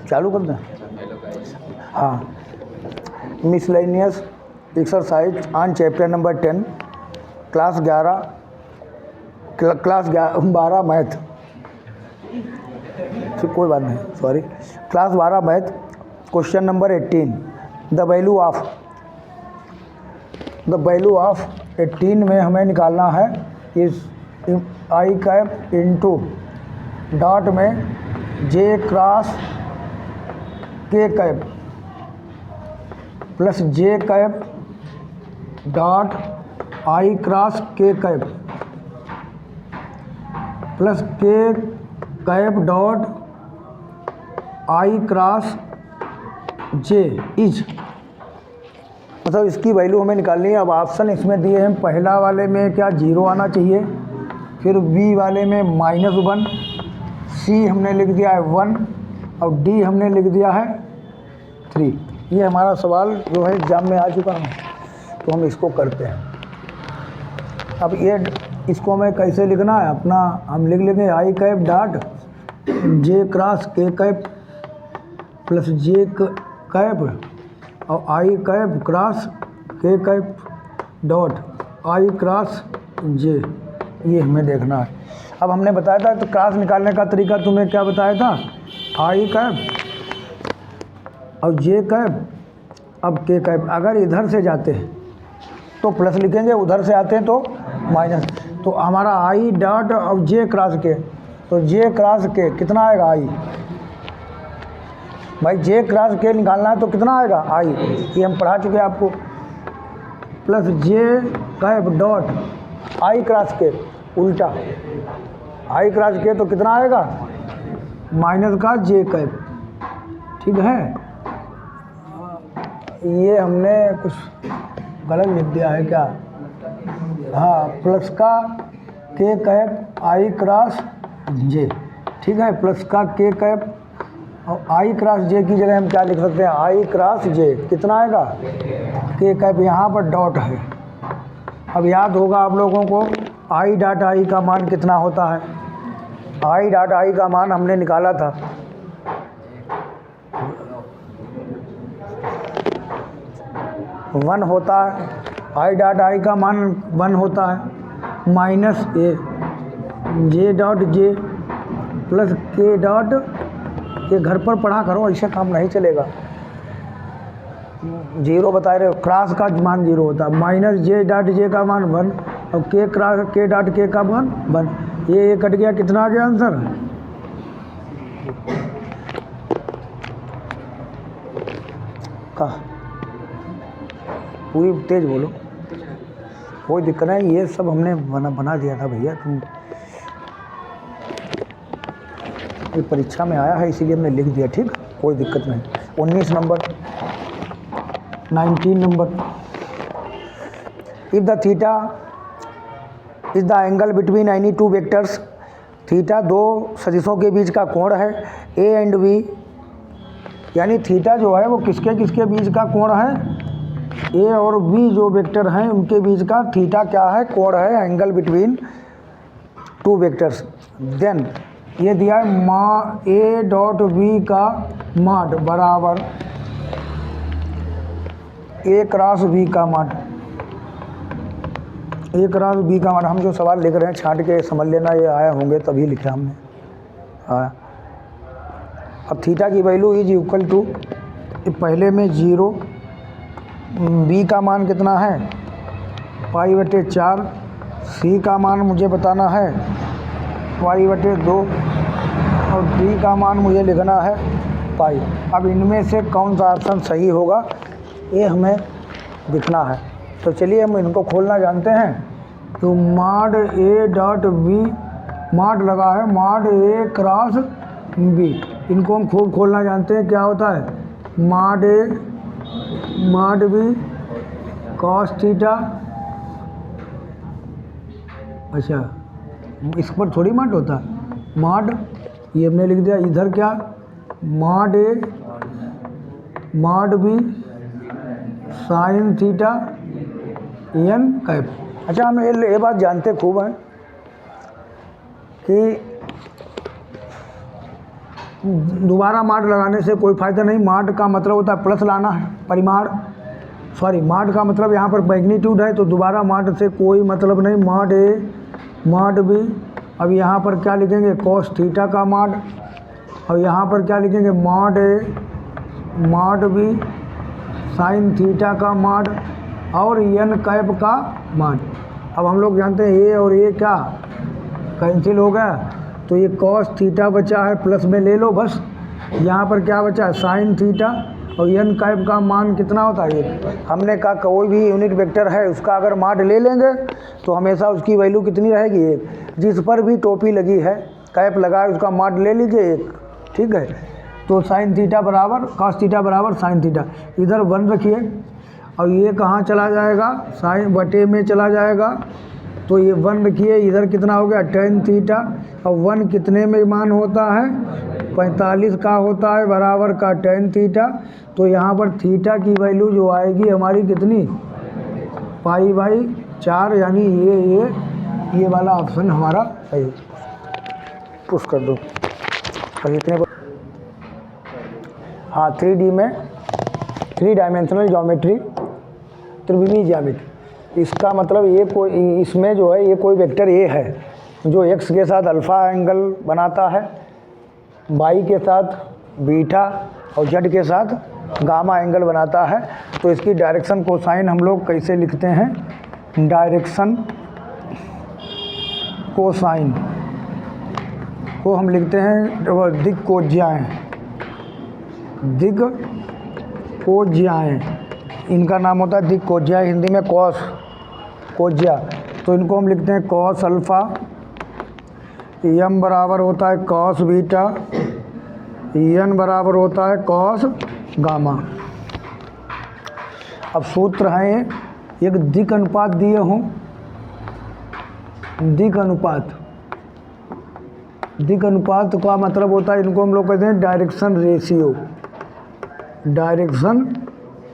चालू कर दें? हाँ, miscellaneous exercise on chapter number 10 class 12 math. फिर कोई बात नहीं, sorry, class 12 math, question number 18। The value of 18 में हमें निकालना है इस आई कैप इंटू डॉट में जे क्रॉस के cap plus J cap dot I cross के कैप प्लस के cap dot I cross J is, मतलब इसकी वैल्यू हमें निकालनी है। अब ऑप्शन इसमें दिए हैं, पहला वाले में क्या 0 आना चाहिए, फिर बी वाले में -1, सी हमने लिख दिया है 1 और डी हमने लिख दिया है 3। ये हमारा सवाल जो है एग्जाम में आ चुका है, तो हम इसको करते हैं। अब ये इसको हमें कैसे लिखना है अपना, हम लिख लेंगे आई कैप डॉट जे क्रॉस के कैप प्लस जे कैप और आई कैप क्रॉस के कैप डॉट आई क्रॉस जे, ये हमें देखना है। अब हमने बताया था तो क्रॉस निकालने का तरीका तुम्हें क्या बताया था, आई कैप और जे कैप, अब के कैप। अगर इधर से जाते हैं तो प्लस लिखेंगे, उधर से आते हैं तो माइनस। तो हमारा आई डॉट और जे क्रॉस के, तो जे क्रॉस के कितना आएगा आई, भाई जे क्रॉस के निकालना है तो कितना आएगा आई, ये हम पढ़ा चुके हैं आपको, plus J cap dot I cross के, उल्टा आई क्रॉस के तो कितना आएगा माइनस का जे कैप, ठीक है। ये हमने कुछ गलत लिख दिया है क्या, हाँ, प्लस का के कैप आई क्रॉस जे, ठीक है, प्लस का के कैप और आई क्रॉस जे की जगह हम क्या लिख सकते हैं, आई क्रॉस जे कितना आएगा के कैप, यहाँ पर डॉट है। अब याद होगा आप लोगों को आई डॉट आई का मान कितना होता है, आई डॉट आई का मान हमने निकाला था 1 होता है, आई डॉट आई का मान 1 होता है, माइनस ए जे डॉट जे प्लस के डॉट, ये घर पर पढ़ा करो, ऐसा काम नहीं चलेगा। 0 बता रहे हो, क्रॉस का मान 0 होता है, माइनस जे डॉट जे का मान 1 और के क्रॉस के डॉट के का मान 1। ये कट गया, कितना आ गया आंसर, का पूरी तेज बोलो, कोई दिक्कत नहीं, ये सब हमने बना दिया था भैया, तुम ये परीक्षा में आया है इसीलिए हमने लिख दिया, ठीक, कोई दिक्कत नहीं। 19 number, 19 number, if the theta is the angle between any two vectors, theta दो सदिशों के बीच का कोण है, ए एंड बी, यानी थीटा जो है वो किसके किसके बीच का कोण है, ए और बी जो वेक्टर हैं उनके बीच का थीटा क्या है, कोण है, angle between two vectors. Then ये दिया है ए डॉट बी का माड बराबर ए क्रॉस बी का माड, ए क्रॉस बी का माड। हम जो सवाल लिख रहे हैं छांट के समझ लेना, ये आया होंगे तभी लिखे हमने, हाँ। अब थीटा की वैल्यू इज इक्वल टू, पहले में 0, बी का मान कितना है π/4, सी का मान मुझे बताना है π/2 और डी का मान मुझे लिखना है पाई। अब इनमें से कौन सा ऑप्शन सही होगा ये हमें दिखना है, तो चलिए हम इनको खोलना जानते हैं। तो माड ए डॉट बी, माड लगा है माड ए क्रॉस बी, इनको हम खूब खोलना जानते हैं, क्या होता है माड A mod B cos theta, अच्छा इस पर थोड़ी माड होता है, माड ये हमने लिख दिया, इधर क्या mod A mod B sine theta N cap. अच्छा हम ये बात जानते खूब हैं कि दोबारा माड लगाने से कोई फ़ायदा नहीं। माड का मतलब होता है प्लस लाना है, परिमाण, सॉरी माड का मतलब यहाँ पर मैग्नीट्यूड है, तो दोबारा माड से कोई मतलब नहीं। माड ए, माड बी, अब यहाँ पर क्या लिखेंगे, कॉस थीटा का माड, और यहाँ पर क्या लिखेंगे, माड A, mod B, sine theta का माड, और एन कैप का माड। अब हम लोग जानते हैं ए और ए क्या कैंसिल हो गया, तो ये कॉस थीटा बचा है, प्लस में ले लो बस। यहाँ पर क्या बचा है, साइन थीटा, और एन कैप का मान कितना होता है ये। हमने कहा कोई भी यूनिट वेक्टर है उसका अगर माड ले लेंगे तो हमेशा उसकी वैल्यू कितनी रहेगी, एक। जिस पर भी टोपी लगी है, कैप लगा है, उसका माड ले लीजिए एक, ठीक है। तो साइन थीटा बराबर कॉस थीटा बराबर साइन थीटा, इधर 1 रखिए, और ये कहाँ चला जाएगा, साइन बटे में चला जाएगा, तो ये 1 रखिए। इधर कितना हो गया, टेन थीटा, और 1 कितने में मान होता है, 45 का होता है, बराबर का टेन थीटा। तो यहाँ पर थीटा की वैल्यू जो आएगी हमारी कितनी, पाई/4, यानी ये वाला ऑप्शन हमारा सही। पुश कर दो और इतने, हाँ 3D में 3 डायमेंशनल ज्योमेट्री, त्रिविमीय ज्यामिति। इसका मतलब ये कोई, इसमें जो है ये कोई वेक्टर ए है जो x के साथ अल्फ़ा एंगल बनाता है, y के साथ बीटा, और z के साथ गामा एंगल बनाता है। तो इसकी डायरेक्शन कोसाइन हम लोग कैसे लिखते हैं, डायरेक्शन कोसाइन को हम लिखते हैं दिक् कोज्याएँ, दिक् कोज्याएँ, इनका नाम होता है दिक् कोज्या, हिंदी में कॉस कोज्या। तो इनको हम लिखते हैं कॉस अल्फ़ा, एम बराबर होता है कॉस बीटा, एन बराबर होता है कॉस गामा। अब सूत्र हैं, एक दिक् अनुपात दिए हों, दिक् अनुपात, दिक् अनुपात का मतलब होता है, इनको हम लोग कहते हैं डायरेक्शन रेशियो, डायरेक्शन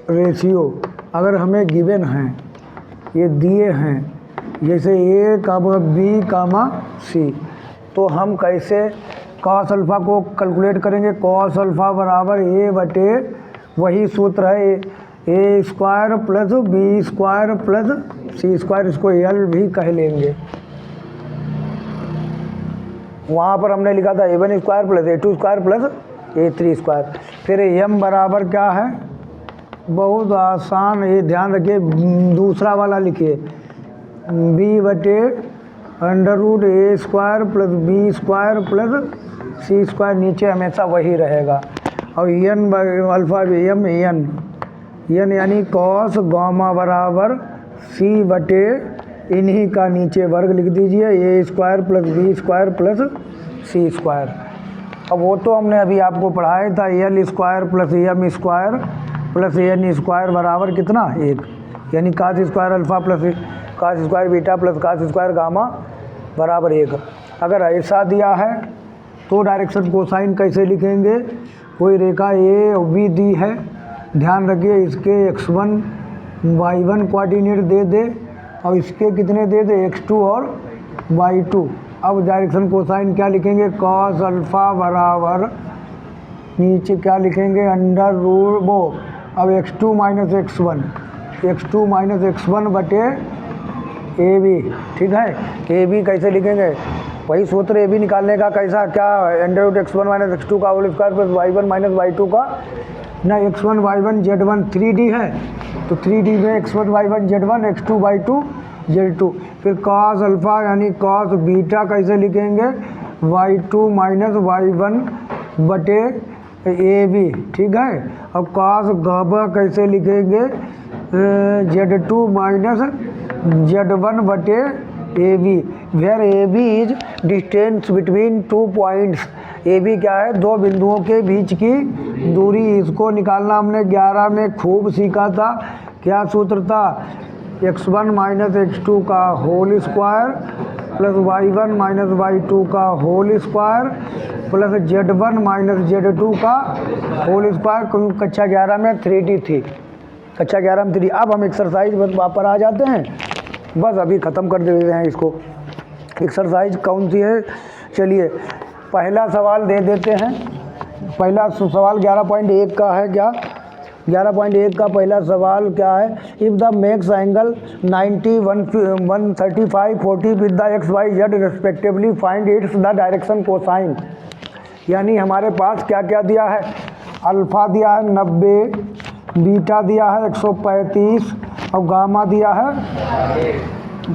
रेशियो। अगर हमें गिवन हैं, ये दिए हैं, जैसे ए कामा बी कामा सी, तो हम कैसे कॉस अल्फ़ा को कैलकुलेट करेंगे, कॉस अल्फ़ा बराबर ए बटे, वही सूत्र है, a square plus B square plus C square, इसको एल भी कह लेंगे। वहाँ पर हमने लिखा था A1 square plus A2 square plus A3 square. फिर एम बराबर क्या है, बहुत आसान, ये ध्यान रखिए, दूसरा वाला लिखिए, बी बटे अंडर रूट ए square plus B square plus सी स्क्वायर, नीचे हमेशा वही रहेगा। और एन अल्फ़ा एम एन यानी कॉस गामा बराबर सी बटे, इन्हीं का नीचे वर्ग लिख दीजिए, a square plus B square plus C square. अब वो तो हमने अभी आपको पढ़ाया था, l square plus m square plus n square बराबर कितना, 1, यानी cos square alpha plus cos square beta plus cos square gamma बराबर 1। अगर ऐसा दिया है तो डायरेक्शन कोसाइन कैसे लिखेंगे, कोई रेखा ए और बी दी है, ध्यान रखिए इसके x1 y1 कोऑर्डिनेट दे दे, और इसके कितने दे दे, x2 और y2। अब डायरेक्शन कोसाइन क्या लिखेंगे, कॉस अल्फ़ा बराबर, नीचे क्या लिखेंगे, अंडर रूट वो, अब x2 माइनस x1 बटे ए बी, ठीक है। ए बी कैसे लिखेंगे, वही सूत्र ए बी निकालने का, कैसा, क्या, under root x1 minus x2 का whole square plus y1 minus y2 का, ना x1 y1 z1 3D है, तो 3D में x1 y1 z1 x2 y2 z2। फिर cos अल्फ़ा यानी cos बीटा कैसे लिखेंगे, y2 माइनस y1 बटे ए बी, ठीक है। अब cos गामा कैसे लिखेंगे, z2 माइनस z1 बटे A B, where A B is distance between 2 points. A B क्या है, 2 बिंदुओं के बीच की दूरी, इसको निकालना हमने 11 में खूब सीखा था। क्या सूत्र था, x1 माइनस x2 का whole square plus y1 minus y2 का whole square plus z1 minus z2 का होल स्क्वायर। कक्षा 11 में 3D थी, कक्षा 11 में 3D। अब हम एक्सरसाइज पर आ जाते हैं, बस अभी ख़त्म कर देते हैं इसको। एक्सरसाइज कौन सी है, चलिए पहला सवाल दे देते हैं। पहला सवाल 11.1 का है क्या? 11.1 का पहला सवाल क्या है? If the makes angle 90, 135, 40 with the X Y Z respectively find its the direction cosine. यानी हमारे पास क्या क्या दिया है? अल्फ़ा दिया है 90, बीटा दिया है 135 और गामा दिया है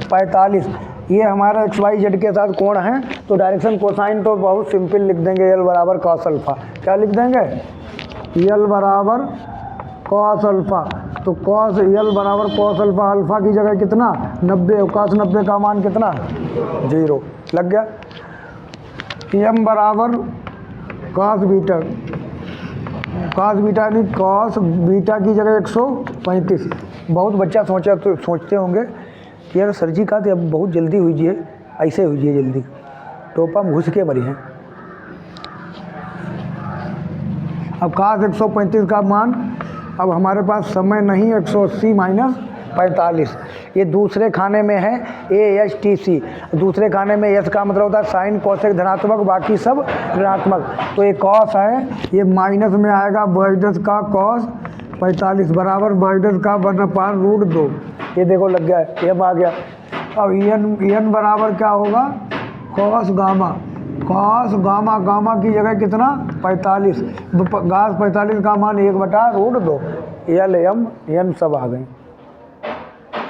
45। ये हमारा एक्स वाई जेड के साथ कोण है, तो डायरेक्शन कोसाइन तो बहुत सिंपल लिख देंगे, एल बराबर कॉस अल्फ़ा। क्या लिख देंगे? एल बराबर कॉस अल्फ़ा। तो कॉस एल बराबर कॉस अल्फ़ा, अल्फ़ा की जगह कितना 90, कॉस 90 का मान कितना 0 लग गया। एम बराबर कॉस बीटा, कॉस बीटा यानी कॉस बीटा की जगह 135। बहुत बच्चा सोचते होंगे कि यार सर जी का तो अब बहुत जल्दी हुई है, ऐसे हुई है जल्दी, टोपा में घुस के मरी हैं। अब कॉस 135 का मान, अब हमारे पास समय नहीं, 180 माइनस 45। ये दूसरे खाने में है ASTC। दूसरे खाने में एस का मतलब होता है साइन कोसेक धनात्मक, बाकी सब ऋणात्मक। तो ये कॉस है, ये माइनस में आएगा बाइडस का कॉस 45 बराबर बाइडस का 1/√2। ये देखो लग गया है, ये आ गया। अब एन बराबर क्या होगा? Cos gamma, cos gamma, gamma की जगह कितना 45, गास 45 का मान 1/√2। एल एम एन सब आ गए,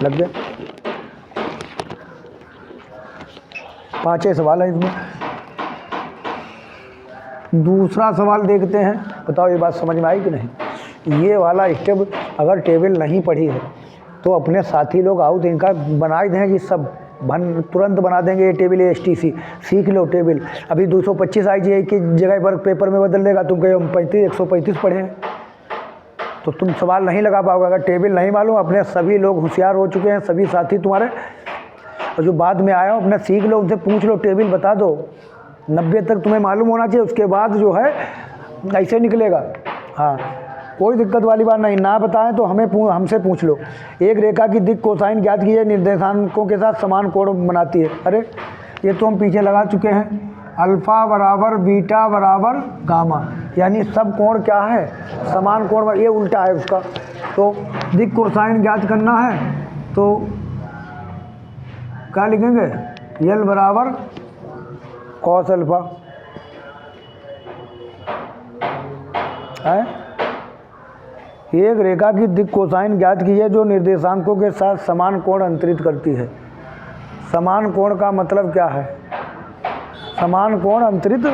लग गया। 5 सवाल है इसमें। दूसरा सवाल देखते हैं, बताओ ये बात समझ में आई कि नहीं? ये वाला स्टेप अगर टेबल नहीं पढ़ी है तो अपने साथी लोग आओ तो इनका बना ही देंगे, सब तुरंत बना देंगे। ये टेबल ASTC सीख लो टेबल। अभी 225 IGI की जगह पर पेपर में बदल देगा, तुम कहे हम 135 पढ़े हैं तो तुम सवाल नहीं लगा पाओगे। अगर टेबल नहीं मालूम, अपने सभी लोग होशियार हो चुके हैं, सभी साथी तुम्हारे, और जो बाद में आया हो अपने सीख लो, उनसे पूछ लो, टेबल बता दो। 90 तक तुम्हें मालूम होना चाहिए, उसके बाद जो है ऐसे निकलेगा। हाँ, कोई दिक्कत वाली बात नहीं। ना बताएं तो हमसे पूछ लो। एक रेखा की दिक् कोसाइन ज्ञात कीजिए, निर्देशांकों के साथ समान कोण बनाती है। अरे ये तो हम पीछे लगा चुके हैं। अल्फ़ा बराबर बीटा बराबर गामा, यानी सब कोण क्या है? समान कोण। ये उल्टा है उसका। तो दिक् कोसाइन ज्ञात करना है तो क्या लिखेंगे? एल बराबर कॉस अल्फ़ा है। एक रेखा की दिक् कोसाइन ज्ञात कीजिए जो निर्देशांकों के साथ समान कोण अंतरित करती है। समान कोण का मतलब क्या है? समान कोण अंतरित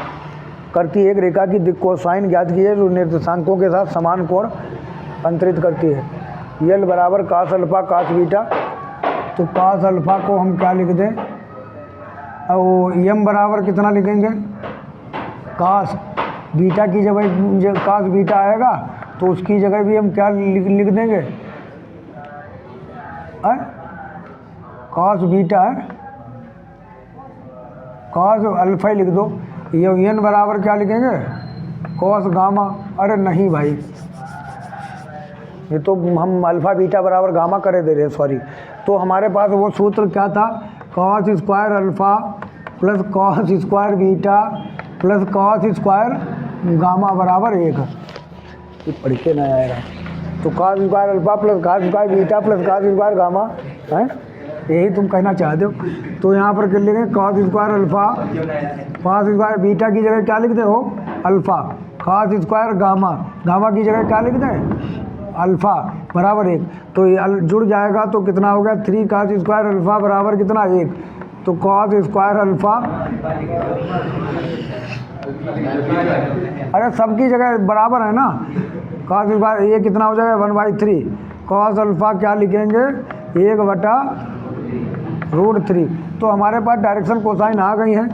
करती है। एक रेखा की दिक् कोसाइन ज्ञात कीजिए जो निर्देशांकों के साथ समान कोण अंतरित करती है। एल बराबर कॉस अल्फ़ा कॉस बीटा। तो कॉस अल्फ़ा को हम क्या लिख दें? और एम बराबर कितना लिखेंगे? कॉस बीटा की जगह कॉस बीटा आएगा तो उसकी जगह भी हम क्या लिख देंगे? कॉस बीटा है, कॉस अल्फ़ा ही लिख दो। ये एन बराबर क्या लिखेंगे? Cos gamma. अरे नहीं भाई, ये तो हम अल्फ़ा बीटा बराबर गामा करे दे रहे हैं, सॉरी। तो हमारे पास वो सूत्र क्या था? Cos square alpha plus cos square beta plus cos square gamma बराबर 1। ये पढ़ के नहीं आएगा। तो cos square alpha plus cos square beta plus cos square gamma है, यही तुम कहना चाहते हो। तो यहाँ पर कर लेंगे cos square alpha, cos square beta की जगह क्या लिख दे हो? Alpha. Cos square gamma, gamma की जगह क्या लिख दें? अल्फ़ा बराबर 1। तो ये जुड़ जाएगा तो कितना हो गया? 3 कॉस स्क्वायर अल्फ़ा बराबर कितना? 1। तो कॉस स्क्वायर अल्फ़ा, अरे सबकी जगह बराबर है ना। कॉस स्क्वायर ये कितना हो जाएगा? 1/3। कॉस अल्फ़ा क्या लिखेंगे? 1/√3। तो हमारे पास डायरेक्शन कोसाइन आ गई है।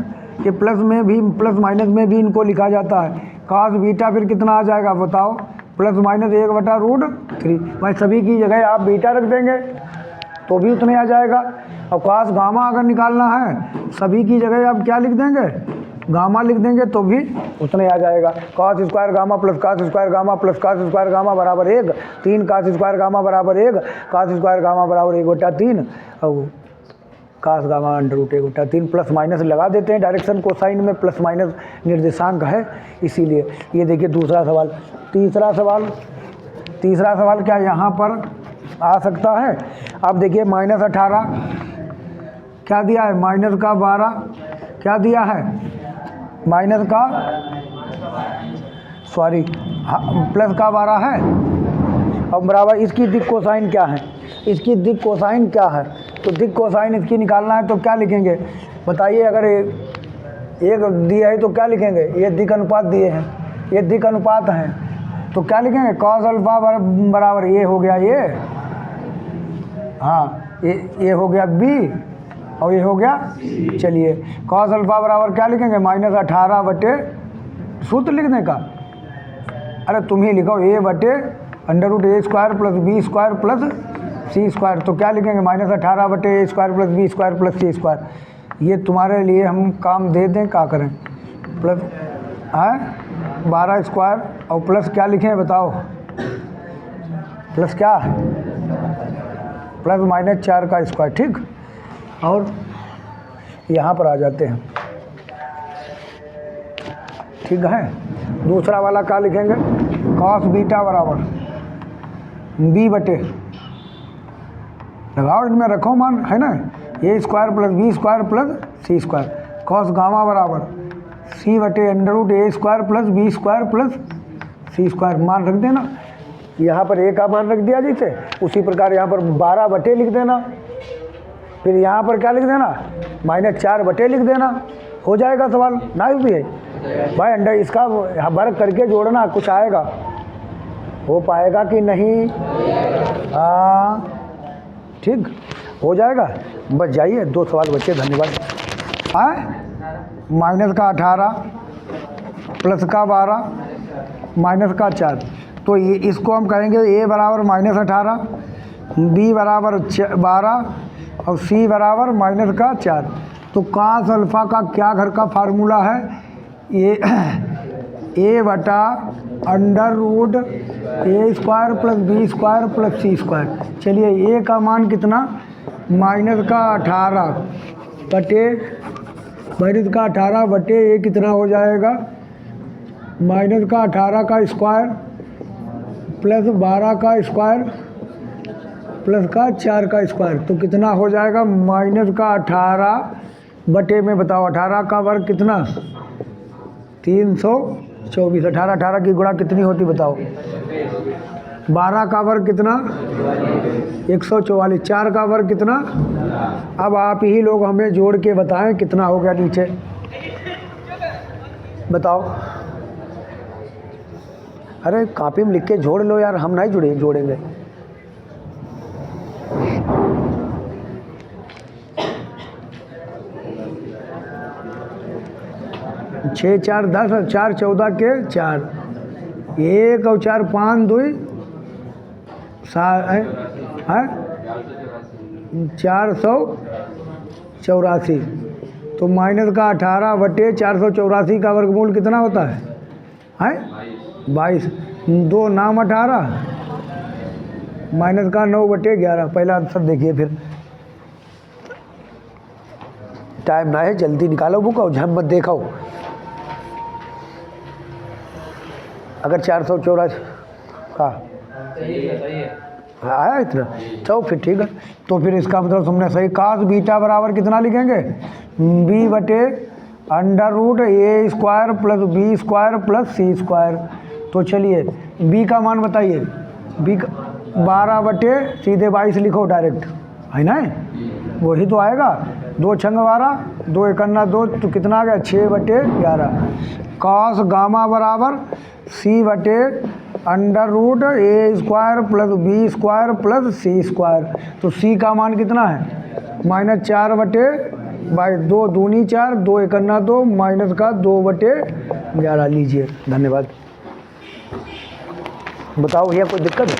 ये प्लस में भी, प्लस माइनस में भी इनको लिखा जाता है। कॉस बीटा फिर कितना आ जाएगा बताओ? Plus minus 1/√3। भाई सभी की जगह आप बीटा रख देंगे तो भी उतने आ जाएगा। और कॉस गामा अगर निकालना है, सभी की जगह आप क्या लिख देंगे? गामा लिख देंगे तो भी उतने आ जाएगा। Cos square gamma plus cos square gamma plus cos square gamma बराबर 1। 3 कॉस स्क्वायर गामा बराबर 1। कॉस स्क्वायर गामा बराबर 1/3। और कास गामा अंडर रूट 1 बटा 3 प्लस माइनस लगा देते हैं, डायरेक्शन कोसाइन में प्लस माइनस निर्देशांक है इसीलिए। ये देखिए दूसरा सवाल। तीसरा सवाल क्या यहाँ पर आ सकता है? अब देखिए -18 क्या दिया है, माइनस का 12 क्या दिया है, माइनस का सॉरी प्लस का 12 है। अब बराबर इसकी दिक कोसाइन क्या है, इसकी दिक कोसाइन क्या है, तो दिक कोसाइन इसकी निकालना है तो क्या लिखेंगे बताइए। अगर एक दिया है तो क्या लिखेंगे, ये दिक अनुपात दिए हैं, ये दिक अनुपात हैं तो क्या लिखेंगे, कॉस अल्फा बराबर ये हो गया ये, हाँ ये हो गया बी और ये हो गया, चलिए कॉस अल्फा बराबर क्या लिखेंगे, -18 बटे सूत्र लिखने का, अरे तुम ही लिखो a बटे under root a square plus B square plus C square, तो क्या लिखेंगे -18 बटे a square plus B square plus C square. ये तुम्हारे लिए हम काम दे दें, क्या करें, प्लस 12 स्क्वायर और प्लस क्या लिखें बताओ, प्लस क्या है, प्लस -4 का स्क्वायर, ठीक। और यहाँ पर आ जाते हैं, ठीक है। दूसरा वाला क्या लिखेंगे, कॉस बीटा बराबर बी बटे, लगाओ इनमें रखो मान, है ना, a square plus B square plus C square, cos gamma बराबर सी बटे अंडर रूट ए square plus B square plus सी स्क्वायर, मान रख देना। यहाँ पर ए का मान रख दिया जैसे, उसी प्रकार यहाँ पर 12 बटे लिख देना, फिर यहाँ पर क्या लिख देना, -4 बटे लिख देना, हो जाएगा सवाल। ना भी है भाई, अंडर इसका वर्ग करके जोड़ना, कुछ आएगा, हो पाएगा कि नहीं, हाँ ठीक हो जाएगा। बस जाइए, 2 सवाल बचे, धन्यवाद। माइनस का 18 प्लस का 12 माइनस का 4, तो ये इसको हम कहेंगे a बराबर -18, b बराबर 12 और c बराबर माइनस का 4। तो कास अल्फा का क्या घर का फार्मूला है, ये a बटा अंडर रूट ए square plus B square plus सी स्क्वायर। चलिए a का मान कितना, -18 बटे ये कितना हो जाएगा, -18 का स्क्वायर प्लस 12 का स्क्वायर प्लस का 4 का स्क्वायर, तो कितना हो जाएगा, -18 बटे में बताओ 18 का वर्ग कितना, 324, 18 की गुणा कितनी होती बताओ, 12 का वर्ग कितना, 144, 4 का वर्ग कितना। अब आप ही लोग हमें जोड़ के बताएं कितना हो गया नीचे, बताओ। अरे कॉपी में लिख के जोड़ लो यार, हम नहीं जोड़ेंगे। छः 4 10 और 4 14 के 4, 1 और 4 5 2 7 है 484, तो माइनस का 18 बटे 484 का वर्गमूल कितना होता है 22, 2 नाम 18 माइनस का 9 बटे 11। पहला आंसर देखिए, फिर टाइम ना है, जल्दी निकालो बुक और झम मत देखो। अगर 484 का आया इतना, चलो फिर ठीक है। तो फिर इसका मतलब तुमने सही, कास बीटा बराबर कितना लिखेंगे, b बटे अंडर रूट ए square plus B square plus सी स्क्वायर। तो चलिए b का मान बताइए, b का 12 बटे सीधे 22 लिखो डायरेक्ट, है ना, वही तो आएगा, 2 छंग 12, 2 एकन्ना 2, तो कितना आ गया 6 बटे 11। कॉस गामा बराबर सी बटे अंडर रूट ए square plus B square plus सी स्क्वायर। तो सी का मान कितना है, -4 बटे 2 दूनी 4, 2 एकन्ना 2, माइनस का 2 बटे 11 लीजिए, धन्यवाद। बताओ भैया कोई दिक्कत है?